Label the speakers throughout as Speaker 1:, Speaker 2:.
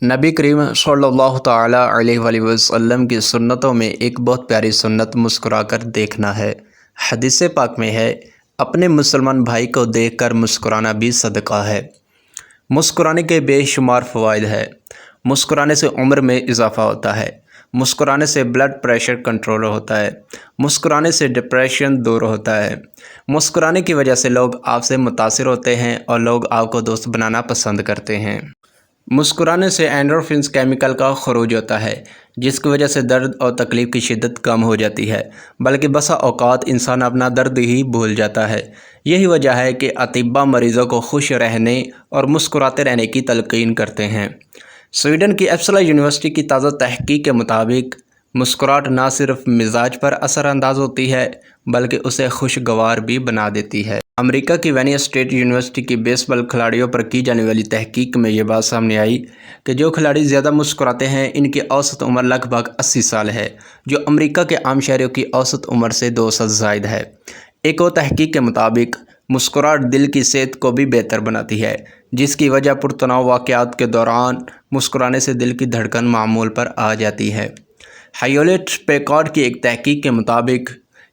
Speaker 1: نبی کریم صلی اللہ تعالیٰ علیہ وآلہ وسلم کی سنتوں میں ایک بہت پیاری سنت مسکرا کر دیکھنا ہے۔ حدیث پاک میں ہے، اپنے مسلمان بھائی کو دیکھ کر مسکرانا بھی صدقہ ہے۔ مسکرانے کے بے شمار فوائد ہے۔ مسکرانے سے عمر میں اضافہ ہوتا ہے۔ مسکرانے سے بلڈ پریشر کنٹرول ہوتا ہے۔ مسکرانے سے ڈپریشن دور ہوتا ہے۔ مسکرانے کی وجہ سے لوگ آپ سے متاثر ہوتے ہیں اور لوگ آپ کو دوست بنانا پسند کرتے ہیں۔ مسکرانے سے اینڈورفنز کیمیکل کا خروج ہوتا ہے، جس کی وجہ سے درد اور تکلیف کی شدت کم ہو جاتی ہے، بلکہ بسا اوقات انسان اپنا درد ہی بھول جاتا ہے۔ یہی وجہ ہے کہ اطباء مریضوں کو خوش رہنے اور مسکراتے رہنے کی تلقین کرتے ہیں۔ سویڈن کی ایپسلا یونیورسٹی کی تازہ تحقیق کے مطابق مسکراہٹ نہ صرف مزاج پر اثر انداز ہوتی ہے بلکہ اسے خوشگوار بھی بنا دیتی ہے۔ امریکہ کی وینیا اسٹیٹ یونیورسٹی کی بیس بال کھلاڑیوں پر کی جانے والی تحقیق میں یہ بات سامنے آئی کہ جو کھلاڑی زیادہ مسکراتے ہیں ان کی اوسط عمر لگ بھگ 80 سال ہے، جو امریکہ کے عام شہریوں کی اوسط عمر سے 2 سال زائد ہے۔ ایک اور تحقیق کے مطابق مسکراہٹ دل کی صحت کو بھی بہتر بناتی ہے، جس کی وجہ پرتناؤ واقعات کے دوران مسکرانے سے دل کی دھڑکن معمول پر آ جاتی ہے۔ ہیولیٹ پیکارڈ کی ایک تحقیق کے مطابق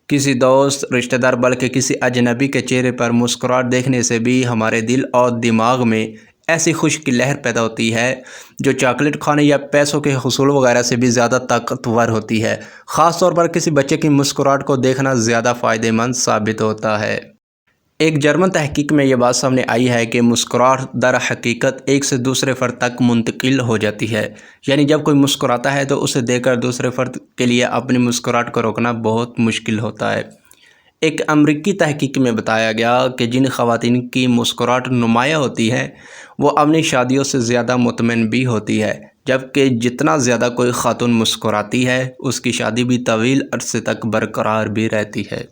Speaker 1: کسی دوست، رشتہ دار بلکہ کسی اجنبی کے چہرے پر مسکراہٹ دیکھنے سے بھی ہمارے دل اور دماغ میں ایسی خوشی کی لہر پیدا ہوتی ہے جو چاکلیٹ کھانے یا پیسوں کے حصول وغیرہ سے بھی زیادہ طاقتور ہوتی ہے۔ خاص طور پر کسی بچے کی مسکراہٹ کو دیکھنا زیادہ فائدہ مند ثابت ہوتا ہے۔ ایک جرمن تحقیق میں یہ بات سامنے آئی ہے کہ مسکراہٹ در حقیقت ایک سے دوسرے فرد تک منتقل ہو جاتی ہے، یعنی جب کوئی مسکراتا ہے تو اسے دیکھ کر دوسرے فرد کے لیے اپنی مسکراہٹ کو روکنا بہت مشکل ہوتا ہے۔ ایک امریکی تحقیق میں بتایا گیا کہ جن خواتین کی مسکراہٹ نمایاں ہوتی ہے وہ اپنی شادیوں سے زیادہ مطمئن بھی ہوتی ہے، جبکہ جتنا زیادہ کوئی خاتون مسکراتی ہے اس کی شادی بھی طویل عرصے تک برقرار بھی رہتی ہے۔